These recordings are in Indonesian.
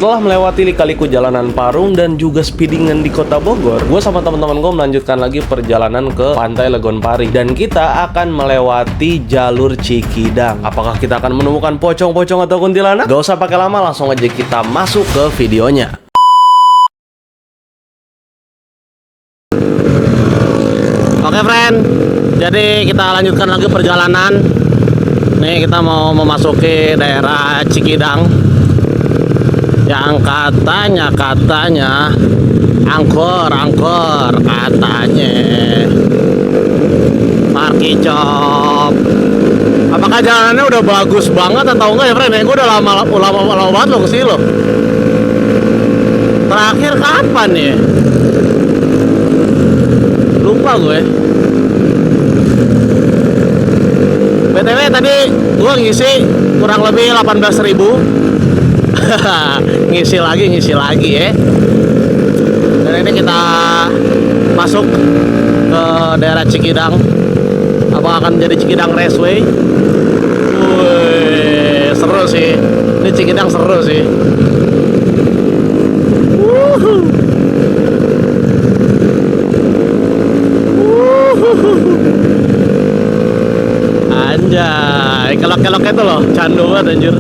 Setelah melewati lika-liku jalanan Parung dan juga speedingan di kota Bogor, gue sama teman-teman gue melanjutkan lagi perjalanan ke Pantai Legonpari. Dan kita akan melewati jalur Cikidang. Apakah kita akan menemukan pocong-pocong atau kuntilanak? Gak usah pakai lama, langsung aja kita masuk ke videonya. Oke friend, jadi kita lanjutkan lagi perjalanan. Nih kita mau memasuki daerah Cikidang yang katanya angkor katanya Parkicop. Apakah jalanannya udah bagus banget atau enggak ya friend? Gue udah lama banget lo kesini lo. Terakhir kapan ya? Lupa gue. BTW tadi gue ngisi kurang lebih 18.000. ngisi lagi ya. Dan ini kita masuk ke daerah Cikidang. Apa akan jadi Cikidang Raceway? Wih, seru sih. Ini Cikidang seru sih. Anjay, kelok-keloknya tuh loh, candu banget anjir.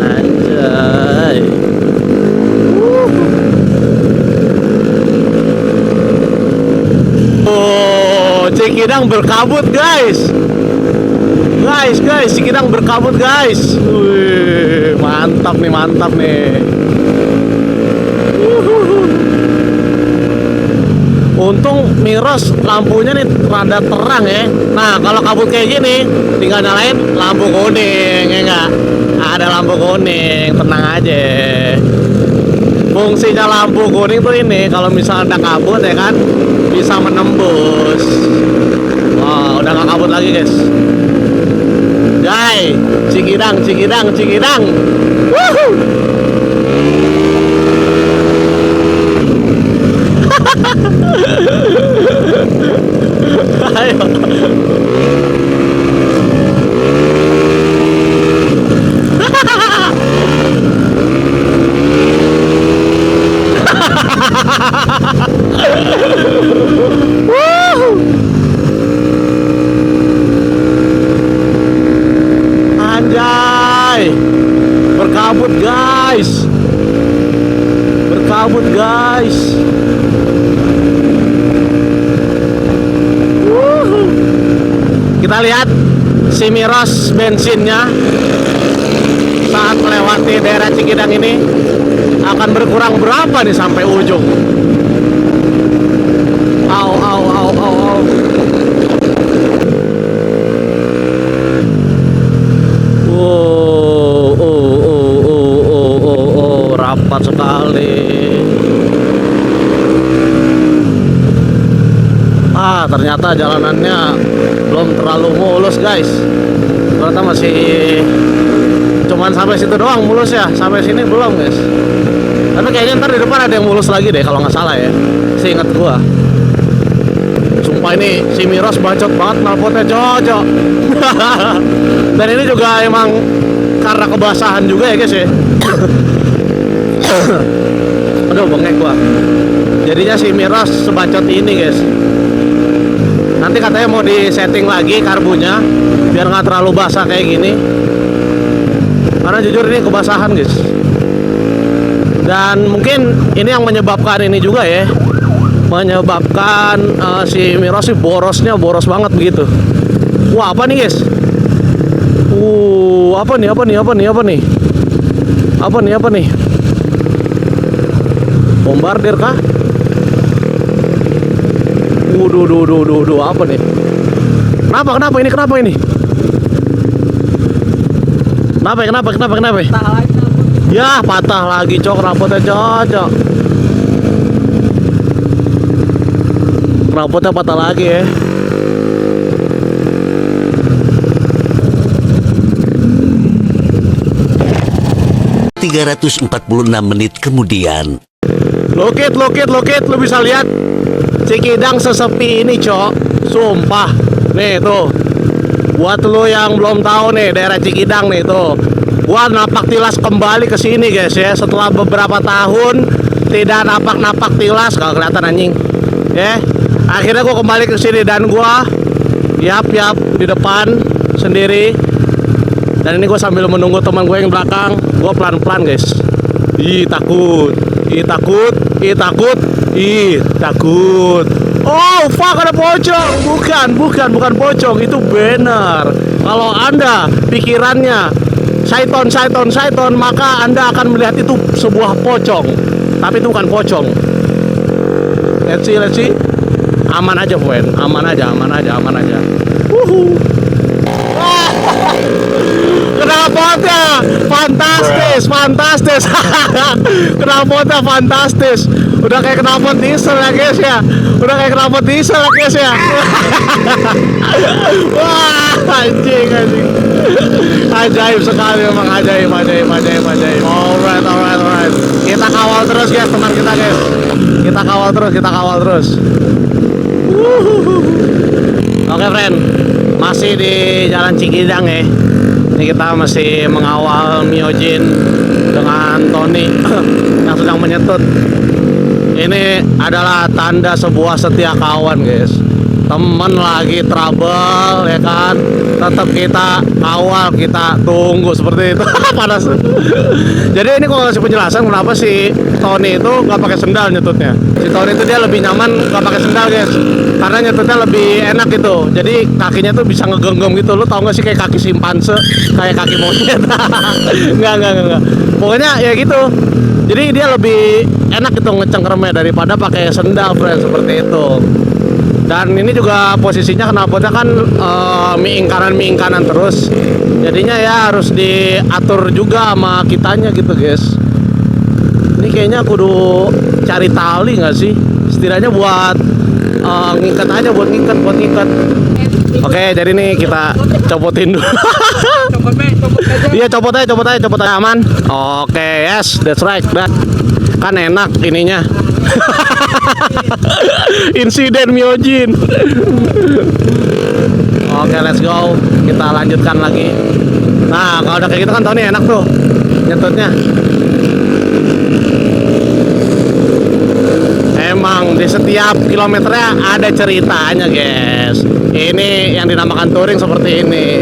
Anjay. Oh, Cikidang berkabut guys. Guys, Cikidang berkabut guys. Wih, mantap nih. Untung Miros lampunya nih rada terang ya. Nah kalau kabut kayak gini tinggal nyalain lampu kuning ya enggak? Ada lampu kuning, tenang aja. Fungsinya lampu kuning tuh ini, kalau misalnya ada kabut ya kan bisa menembus. Wah, udah gak kabut lagi guys. Jai, Cikidang. Woohoo! Ayo. Anjay, berkabut guys. Kita lihat si Miros bensinnya saat melewati daerah Cikidang ini akan berkurang berapa nih sampai ujung. Au. Rapat sekali. Ternyata jalanannya belum terlalu mulus guys. Ternyata masih cuman sampai situ doang mulus ya. Sampai sini belum guys. Tapi kayaknya ntar di depan ada yang mulus lagi deh kalau nggak salah ya. Seingat gua. Sumpah ini si Miros bacot banget knalpotnya cocok. Dan ini juga emang karena kebasahan juga ya guys ya. Aduh bengek gua. Jadinya si Miros sebacot ini guys. Nanti katanya mau disetting lagi karbunya biar nggak terlalu basah kayak gini. Karena jujur ini kebasahan guys. Dan mungkin ini yang menyebabkan ini juga ya. Menyebabkan si Miros sih boros banget begitu. Wah, apa nih guys? Apa nih? Bombardir kah? Duh, apa nih? Kenapa ini? Kenapa? Ya, patah lagi cok, knalpotnya cocok. Knalpotnya patah lagi ya. 346 menit kemudian. Loket, lu bisa lihat Cikidang sesepi ini, Cok. Sumpah. Nih tuh. Buat lo yang belum tahu nih daerah Cikidang nih tuh. Gua napak tilas kembali ke sini guys ya, setelah beberapa tahun tidak napak-napak tilas, gak kelihatan anjing. Ya. Akhirnya gua kembali ke sini dan gua yap di depan sendiri. Dan ini gue sambil menunggu teman gue yang belakang. Gue pelan-pelan guys. Ih takut. Oh fuck, ada pocong. Bukan pocong, itu banner. Kalau anda pikirannya syaiton, maka anda akan melihat itu sebuah pocong. Tapi itu bukan pocong. Let's see. Aman aja, friend. Aman aja. Knalpotnya fantastis. Knalpotnya fantastis. Udah kayak knalpot diesel ya guys ya. Wah, anjing. Ajaib sekali memang, ajaib. Alright. Kita kawal terus guys, teman kita guys. Kita kawal terus. Oke, friend. Masih di Jalan Cikidang ya. Ini kita masih mengawal Myojin dengan Tony yang sedang menyetut. Ini adalah tanda sebuah setia kawan guys. Temen lagi trouble ya kan, tetap kita kawal, kita tunggu seperti itu. Panas. Jadi ini kok kasih penjelasan kenapa si Tony itu gak pakai sendal nyetutnya. Si Tony itu dia lebih nyaman gak pakai sendal guys, karena nyetutnya lebih enak gitu. Jadi kakinya tuh bisa ngegenggam gitu. Lu tau gak sih kayak kaki simpanse, kayak kaki monyet. Enggak. Pokoknya ya gitu. Jadi dia lebih enak gitu ngecengkremnya daripada pakai sendal, friend, seperti itu. Dan ini juga posisinya knalpotnya kan miing kanan terus. Jadinya ya harus diatur juga sama kitanya gitu guys. Ini kayaknya kudu cari tali nggak sih? Setidaknya buat ngikat aja, buat ngikat. Oke, jadi nih kita copotin dulu. Iya, copot aja aman. Oke, yes, that's right. Kan enak ininya. Insiden Myojin. Oke, let's go. Kita lanjutkan lagi. Nah, kalau udah kayak gitu kan Tony enak tuh nyetutnya. Emang di setiap kilometernya ada ceritanya guys. Ini yang dinamakan touring seperti ini.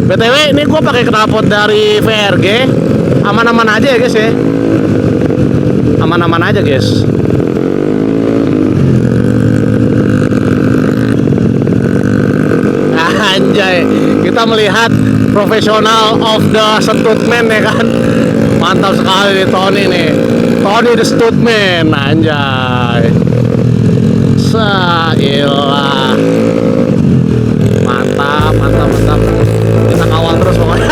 BTW ini gue pakai knalpot dari VRG. Aman-aman aja ya guys ya. Aman-aman aja guys. Anjay, kita melihat profesional of the stuntman ya kan. Mantap sekali nih Tony nih. Tony the stuntman, anjay. Sailah. Mantap. Kita kawal terus pokoknya.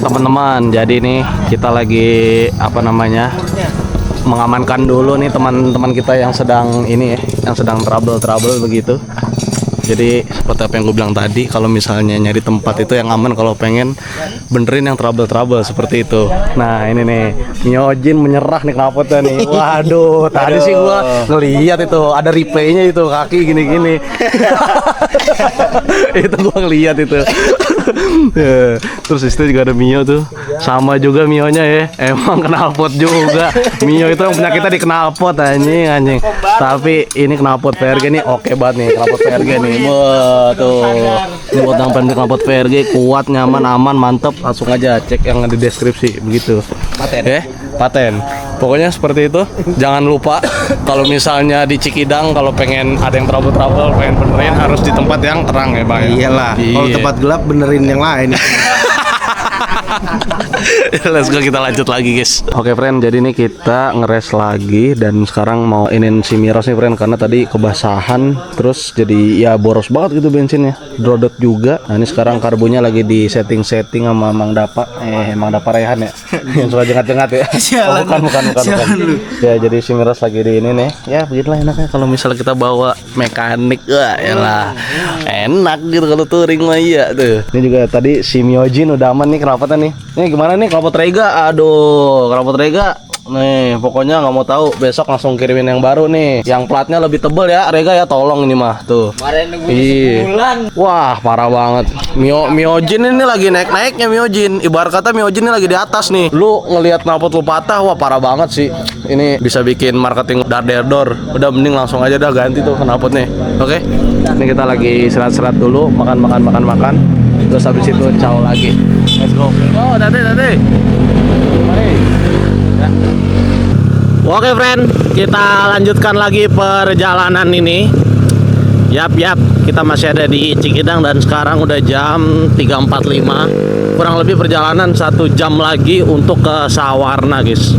Teman-teman, jadi nih kita lagi mengamankan dulu nih teman-teman kita yang sedang ini ya, yang sedang trouble begitu. Jadi seperti apa yang gue bilang tadi, kalau misalnya nyari tempat itu yang aman kalau pengen benerin yang trouble seperti itu. Nah ini nih Miojin menyerah nih knalpotnya nih. Waduh, tadi sih gue ngeliat itu ada replaynya itu kaki gini-gini. Itu gue ngeliat itu. Ya, terus itu juga ada Mio tuh, sama juga Mionya ya. Emang knalpot juga. Mio itu yang penyakitnya di knalpot anjing. Tapi ini knalpot VRG nih oke banget nih, knalpot VRG nih. Betul. Ini buat yang pengen knalpot VRG kuat, nyaman, aman, mantep. Langsung aja cek yang ada di deskripsi begitu. Paten. Pokoknya seperti itu. Jangan lupa kalau misalnya di Cikidang kalau pengen ada yang trouble pengen benerin harus di tempat yang terang ya, Bang. Iyalah, kalau tempat gelap benerin yang lain. Let's go, kita lanjut lagi guys. Oke friend, jadi nih kita ngeres lagi dan sekarang mau inin si Miros nih friend, karena tadi kebasahan terus jadi ya boros banget gitu bensinnya, drodot juga. Nah ini sekarang karbunya lagi di setting sama Mang Dapa, Mang Dapa Rehan ya yang suka jengat-jengat ya. Oh, bukan. Ya jadi si Miros lagi di ini nih. Ya begitulah enaknya kalau misalnya kita bawa mekanik, elah enak gitu kalau touring mah iya tuh. Ini juga tadi si Miojin udah aman nih knalpotnya nih. Ini gimana nih knalpot Rega? Aduh, knalpot Rega. Nih, pokoknya nggak mau tahu, besok langsung kirimin yang baru nih. Yang platnya lebih tebel ya, Rega ya, tolong ini mah tuh. Kemarin nungguin sebulan. Wah, parah banget. Miojin ini lagi naik-naiknya Miojin. Ibarat kata Miojin ini lagi di atas nih. Lu ngelihat knalpot lu patah, wah parah banget sih. Ini bisa bikin marketing dar-der-dor. Udah mending langsung aja dah ganti tuh knalpotnya. Oke? Ini kita lagi serat-serat dulu, makan. Terus habis itu caw lagi. Let's go. Oh, dade. Oke friend, kita lanjutkan lagi perjalanan ini. Yap, kita masih ada di Cikidang dan sekarang udah jam 3.45. Kurang lebih perjalanan 1 jam lagi untuk ke Sawarna guys.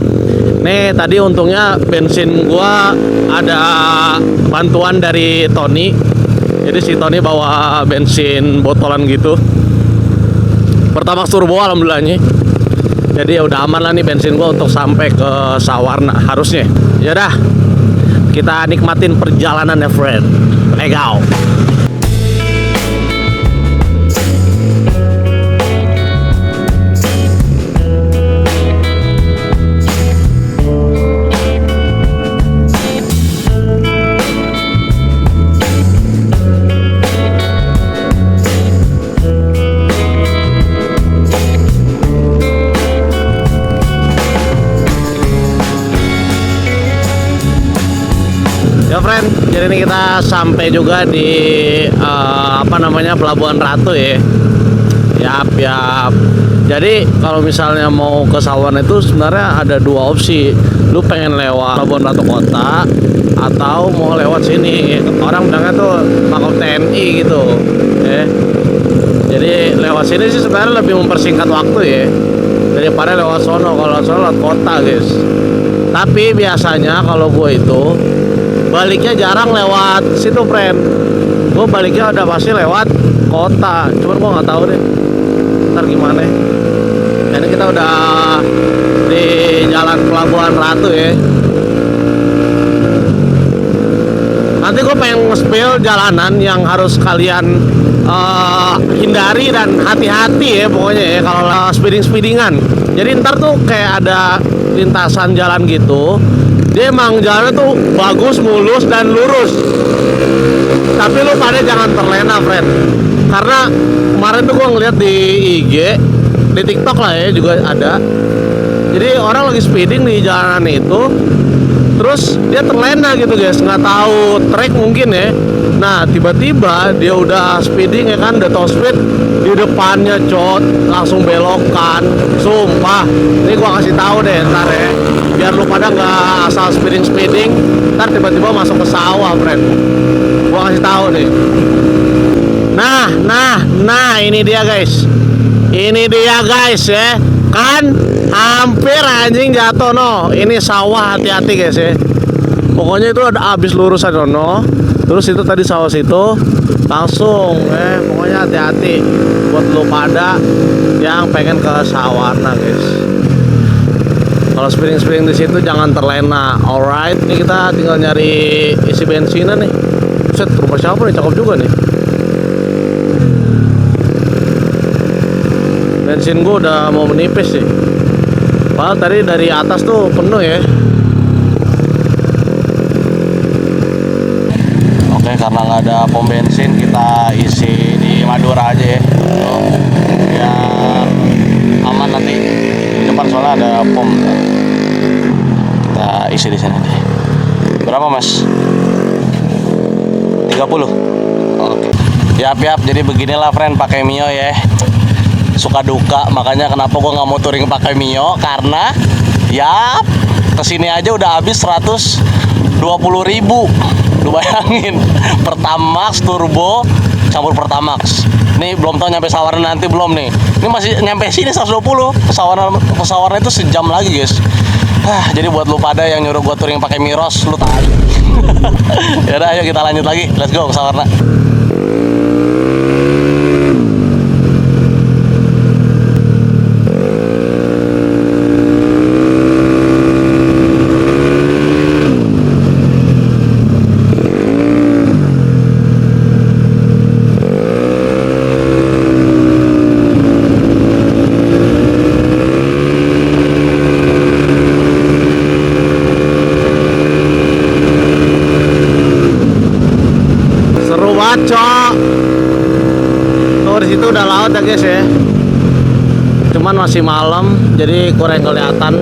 Nih tadi untungnya bensin gua ada bantuan dari Tony. Jadi si Tony bawa bensin botolan gitu. Pertamax turbo alhamdulillahnya. Jadi ya udah aman lah nih bensin gua untuk sampai ke Sawarna harusnya. Ya dah, kita nikmatin perjalanan ya friend. Let's go. Ya friend, jadi ini kita sampai juga di Pelabuhan Ratu ya. Yap. Jadi kalau misalnya mau ke Sawarna itu sebenarnya ada 2 opsi. Lu pengen lewat Pelabuhan Ratu Kota atau mau lewat sini. Orang bilangnya tuh Makop TNI gitu. Jadi lewat sini sih sebenarnya lebih mempersingkat waktu ya daripada lewat sono. Kalau sono lewat kota guys. Tapi biasanya kalau gue itu baliknya jarang lewat situ friend. Gue baliknya udah pasti lewat kota. Cuman gue nggak tahu deh ntar gimana. Ini kita udah di jalan Pelabuhan Ratu ya. Nanti gue pengen nge-spill jalanan yang harus kalian hindari dan hati-hati ya pokoknya ya kalau speedingan. Jadi ntar tuh kayak ada lintasan jalan gitu. Dia emang jalannya tuh bagus, mulus, dan lurus. Tapi lu pada jangan terlena, friend. Karena kemarin tuh gua ngeliat di IG, di TikTok lah ya juga ada. Jadi orang lagi speeding di jalanan itu, terus dia terlena gitu guys, nggak tahu track mungkin ya. Nah tiba-tiba dia udah speeding ya kan, udah top speed, di depannya cot langsung belokan. Sumpah, ini gua kasih tahu deh ntar ya, biar lu pada nggak asal speeding, ntar tiba-tiba masuk ke sawah, friend. Gua kasih tahu nih. Nah, ini dia guys. Ini dia guys ya. Kan hampir anjing jatuh no. Ini sawah, hati-hati guys ya. Pokoknya itu ada abis lurusan no. Terus itu tadi sawah situ langsung pokoknya hati-hati buat lu pada yang pengen ke Sawarna guys. Kalau speeding di situ jangan terlena. Alright, ini kita tinggal nyari isi bensinan nih. Buset, rumah siapa nih? Cakep juga nih. bensin gua udah mau menipis sih. Padahal tadi dari atas tuh penuh ya. Oke, karena nggak ada pom bensin, kita isi di Madura aja ya. Ya aman nanti. Di depan soalnya ada pom. Kita isi di sini deh. Berapa mas? 30. Oke. Yap. Jadi beginilah friend pakai Mio ya. Suka duka, makanya kenapa gua nggak mau touring pakai Mio, karena ya kesini aja udah habis 120.000. Lu bayangin, Pertamax turbo campur Pertamax. Nih belum tahu nyampe Sawarna nanti belum nih. Ini masih nyampe sini 120. Sawarna itu sejam lagi guys. Jadi buat lu pada yang nyuruh gua touring pakai Miros, lu tahu. Ya udah, ayo kita lanjut lagi. Let's go ke Sawarna. Cok. Tuh di situ udah laut ya guys ya. Cuman masih malam jadi kurang kelihatan.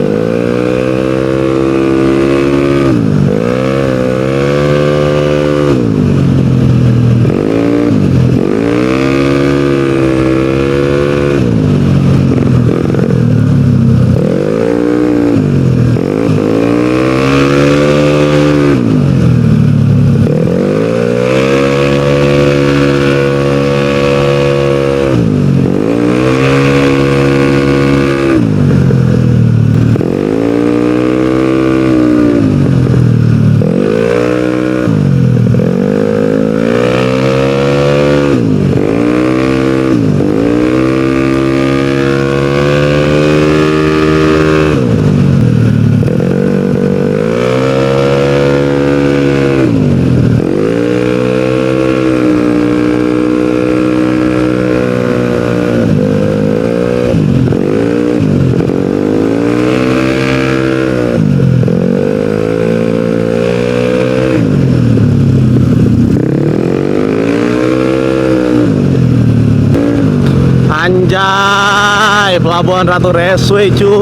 Anjay, Pelabuhan Ratu Raceway cu.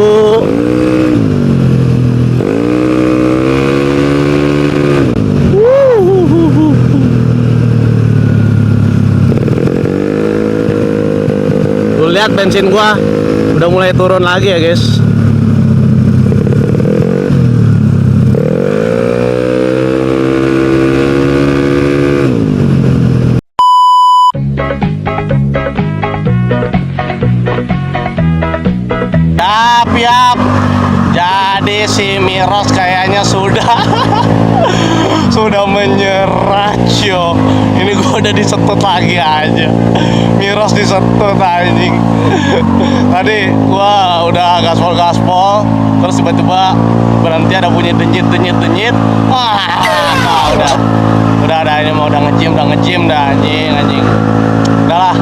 Lu lihat bensin gua udah mulai turun lagi ya guys. Yap. Jadi si Miros kayaknya sudah sudah menyerah yo. Ini gua udah disetut lagi aja. Miros disetut anjing. Tadi gua udah gaspol, terus tiba-tiba berhenti, ada bunyi denyit. Wah, udah ada ini mau udah ngejim dah anjing. Udahlah.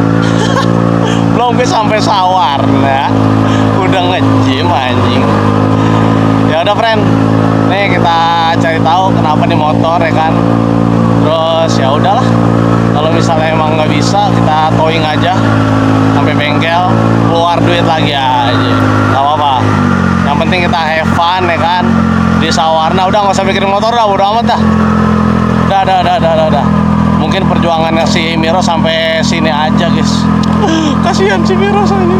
Belum sampai Sawarna udah ngejim anjing. Ya udah friend, nih kita cari tahu kenapa nih motor ya kan. Terus ya udahlah, kalau misalnya emang nggak bisa kita towing aja sampai bengkel, keluar duit lagi aja, nggak apa-apa. Yang penting kita have fun ya kan di Sawarna. Udah nggak usah mikirin motor dah, udah amat dah. Udah. Mungkin perjuangannya si Miro sampai sini aja guys. Kasihan si Miro ini.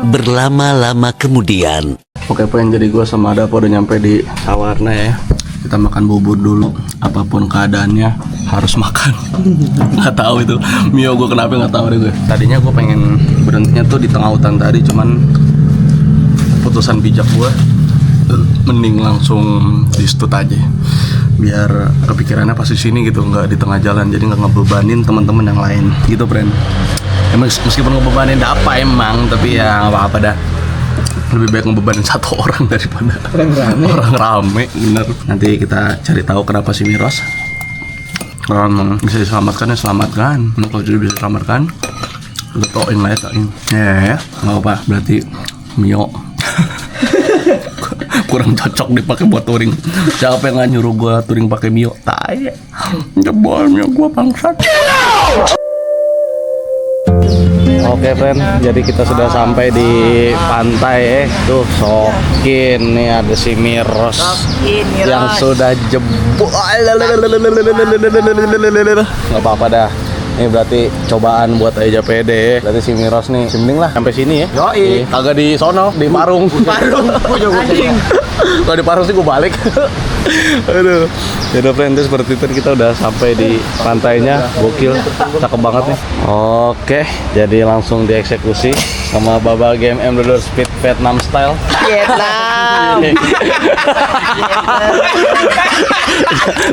Berlama-lama kemudian. Oke friend, jadi gue sama Dapo udah nyampe di Sawarna ya. Kita makan bubur dulu. Apapun keadaannya harus makan. Nggak tahu itu Mio gue kenapa nggak tahu deh gue. Tadinya gue pengen berhentinya tuh di tengah hutan tadi, cuman keputusan bijak gue mending langsung di stut aja. Biar kepikirannya pas di sini gitu, nggak di tengah jalan, jadi nggak ngebebanin teman-teman yang lain gitu friend. Emang meskipun ngebebanin apa emang, tapi ya nggak apa-apa dah. Lebih baik ngebebanin satu orang daripada orang rame bener. Nanti kita cari tahu kenapa si Miros. Kalau bisa diselamatkan ya selamatkan. Kalau tidak bisa diselamatkan Lu toing lah ya, toing. Ya, nggak apa. Berarti Mio kurang cocok dipakai buat touring. Siapa yang nggak nyuruh gua touring pakai Mio? Tai. Jebol Mio gua bangsat. Oke friend, jadi kita sudah sampai di pantai Tuh Sokin, nih ada si Miros yang sudah jebol. Gak apa-apa dah. Ini berarti cobaan buat Eja PD. Berarti si Miros nih, mending lah sampai sini ya. Yoi. Kagak di sono, di Parung. Gua juga anjing. Kalau di Parung sih gue balik. Aduh. Yaudah friend, itu seperti itu kita udah sampai di pantainya. Gokil, cakep banget nih. Oke, jadi langsung dieksekusi sama Baba Game M-Doodle Speed Vietnam Style. Vietnam.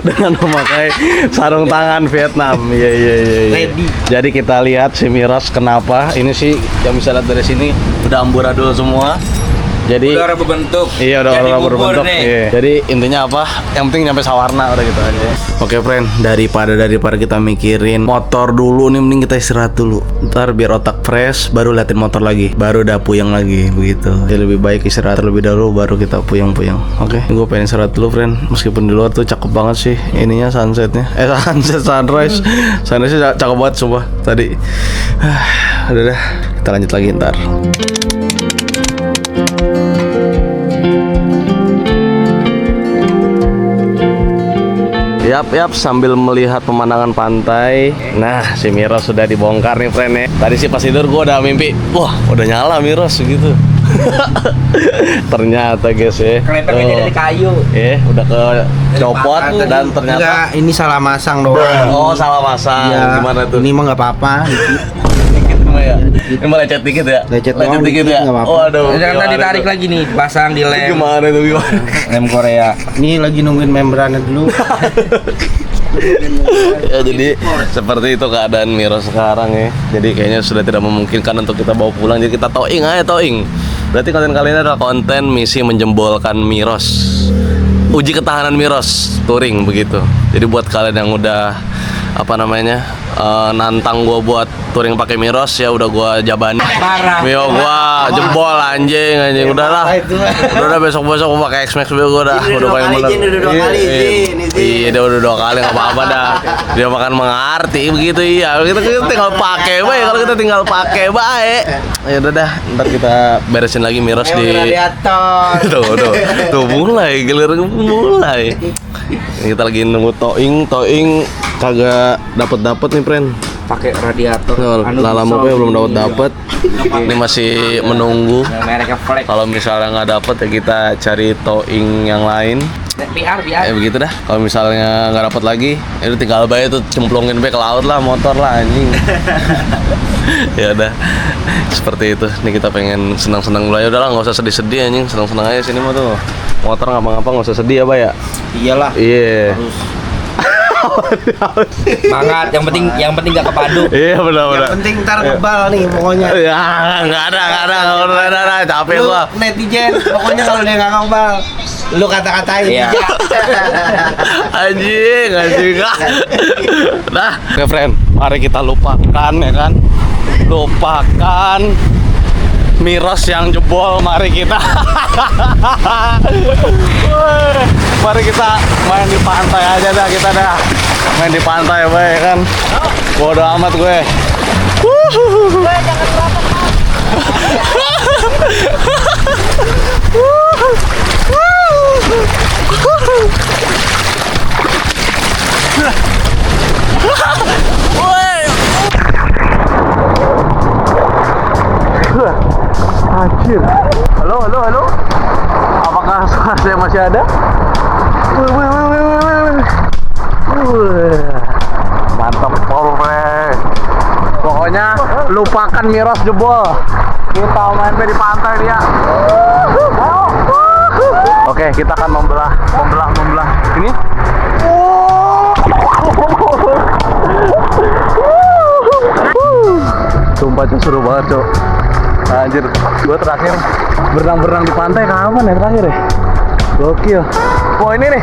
Dengan memakai sarung tangan Vietnam. Iya. Ready. Jadi kita lihat si Miros kenapa. Ini sih yang bisa lihat dari sini udah amburadul semua. Jadi udah berbentuk. Iya, udah Jadi bubur berbentuk. nih. Iya. Jadi intinya apa? Yang penting nyampe Sawarna udah gitu aja. Oke, friend, daripada kita mikirin motor dulu nih, mending kita istirahat dulu. Ntar biar otak fresh, baru liatin motor lagi, baru udah puyeng lagi begitu. Jadi lebih baik istirahat terlebih dahulu, baru kita puyeng-puyeng. Oke, gue pengen istirahat dulu, friend. Meskipun di luar tuh cakep banget sih ininya sunsetnya. Sunrise. Sunrise cakep banget sumpah tadi. Udah dah, kita lanjut lagi ntar. Yap, sambil melihat pemandangan pantai. Nah, si Miros sudah dibongkar nih, friend ya. Tadi sih pas tidur gue udah mimpi, wah udah nyala Miros gitu. Ternyata guys ya. Kelepeknya dari kayu. Udah ke copot dan ternyata Enggak, ini salah masang doang. oh salah masang. Iya. Gimana tuh? Ini mah nggak apa-apa. Dikit mah ya. Ini mah lecet dikit ya. Lecet doang, dikit dikit, ya. nggak apa-apa. Oh aduh. Jangan tadi gimana tarik tuh? lagi nih, pasang di lem. Gimana tuh gimana? Lem Korea. Ini lagi nungguin membrannya dulu. Ya jadi seperti itu keadaan Miros sekarang ya. Jadi kayaknya sudah tidak memungkinkan untuk kita bawa pulang. Jadi kita towing aja, towing. Berarti konten kali ini adalah konten misi menjembolkan Miros. Uji ketahanan Miros touring begitu. Jadi buat kalian yang udah nantang gue buat touring pakai Miros, ya udah gue jabani. Parah. Mio gue jebol anjing udahlah. Udah besok-besok gue pakai X-Max gue udah paling bener. Iya, dia udah 2 kali nggak apa-apa dah. Dia makan mengerti begitu iya. Kita tinggal pakai baik. Kalau kita tinggal pakai baik. Ya udah dah, ntar kita beresin lagi Miros di Radiator. tuh mulai giliran mulai. Ini kita lagi nunggu towing kagak dapet nih, friend. Pakai radiator. Lama belum dapet. Ini masih menunggu. Mereknya Flex. Kalau misalnya nggak dapet ya kita cari towing yang lain. PR. Begitu dah. Kalau misalnya nggak dapet lagi, itu tinggal bae tuh cemplungin bae ke laut lah motor lah anjing. Ya udah. Seperti itu. Nih kita pengen senang-senang dulu aja. Udahlah, nggak usah sedih-sedih anjing. Senang-senang aja sini mah tuh. Motor ngapa-ngapa nggak usah sedih ya, Bay ya. Iyalah. Iya. Semangat, yang penting gak kepadu. Iya benar. Yang penting ntar ngebal nih pokoknya. Ya nggak ada. Capek Lu gua. netizen, pokoknya kalau dia nggak ngebal, lu kata-katain. Iya. Anjing. Nah, oke friend, mari kita lupakan ya kan. Lupakan Miros yang jebol, mari kita mari kita main di pantai aja dah, kita dah main di pantai baik kan. Bodo amat gue. Anjir. Halo. Apakah suara saya masih ada? Mantap, Polres. Pokoknya lupakan Miros jebol. Kita main di pantai dia. Oke, kita akan membelah. Ini. Sumpah cuy, seru banget cuy. Anjir, gue terakhir berenang di pantai kapan ya terakhir ya? Gokil. Wah ini nih.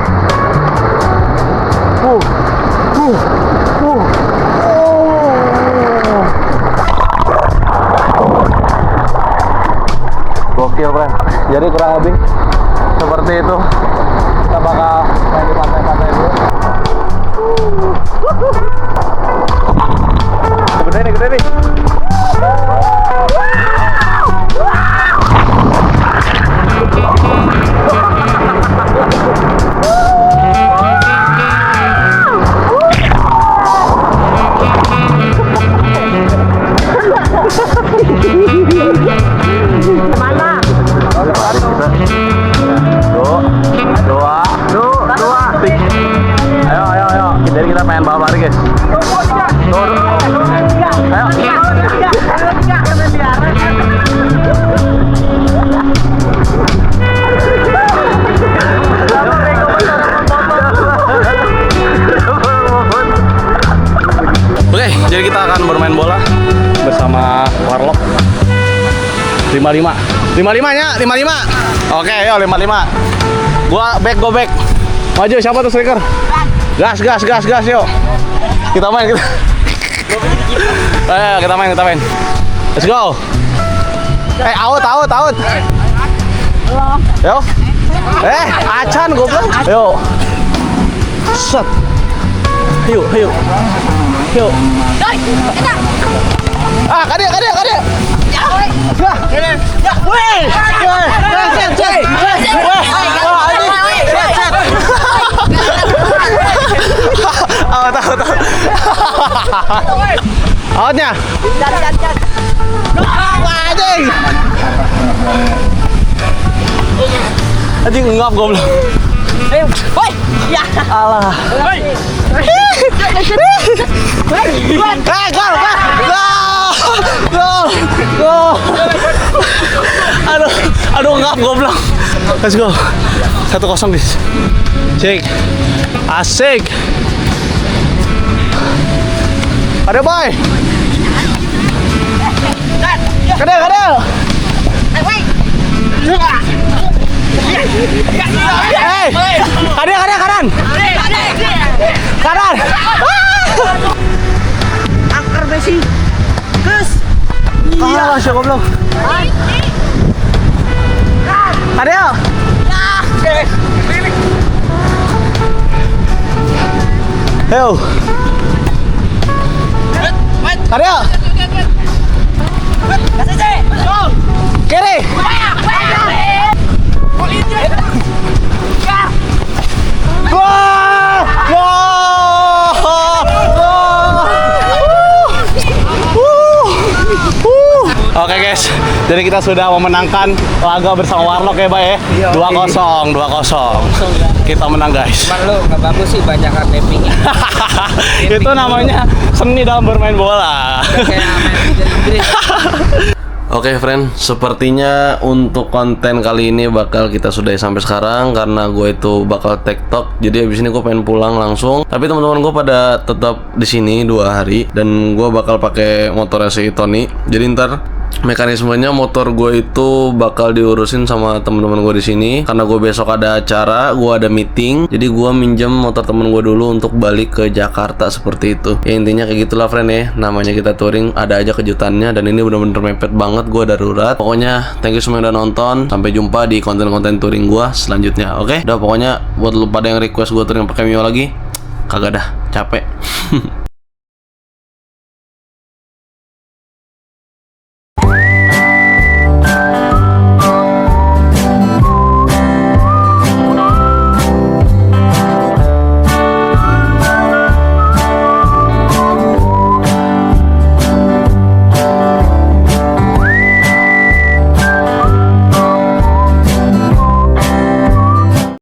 Gokil, friend. Jadi kurang lebih seperti itu. Kita bakal main di pantai-pantai dulu. Gede nih. Ayo. Jadi kita main balap lari, guys. Oke, jadi kita akan bermain bola bersama Warlock. 55 nya 55. Oke, ayo 55. Gua back. Maju, siapa tuh striker? Gas yuk. Kita main. Ayo, kita main. Let's go. Out. Yo. Acan goblok. Yo. Set. Yuk. Kade. Outnya. Anjing ngap goblok. Ayo. Woi. Ya. Alah. Gol. Aduh ngap goblok. Let's go. 1-0 guys. Asik. Ada boy. Kade. Kanan. Angker Messi. Kes. Iya, masya goblok. Ada ya? Ayo. Ada ya? Kiri. Oke guys, jadi kita sudah memenangkan laga bersama Warlock ya, Bay. 2-0. Kita menang guys. Cuman lu nggak bagus sih, banyak tapping. Itu namanya seni dalam bermain bola. Kayak main Liga Inggris. Oke friend, sepertinya untuk konten kali ini bakal kita sudahi sampai sekarang karena gue itu bakal TikTok. Jadi abis ini gue pengen pulang langsung. Tapi teman-teman gue pada tetap di sini 2 hari dan gue bakal pakai motornya si Tony. Jadi ntar mekanismenya motor gue itu bakal diurusin sama teman-teman gue di sini karena gue besok ada acara, gue ada meeting. Jadi gue minjem motor temen gue dulu untuk balik ke Jakarta seperti itu. Ya intinya kayak gitulah friend ya. Namanya kita touring, ada aja kejutannya dan ini bener-bener mepet banget, gue darurat. Pokoknya thank you semua yang udah nonton. Sampai jumpa di konten-konten touring gue selanjutnya. Oke? Udah pokoknya buat lu pada yang request gue touring pakai Mio lagi, kagak dah, capek.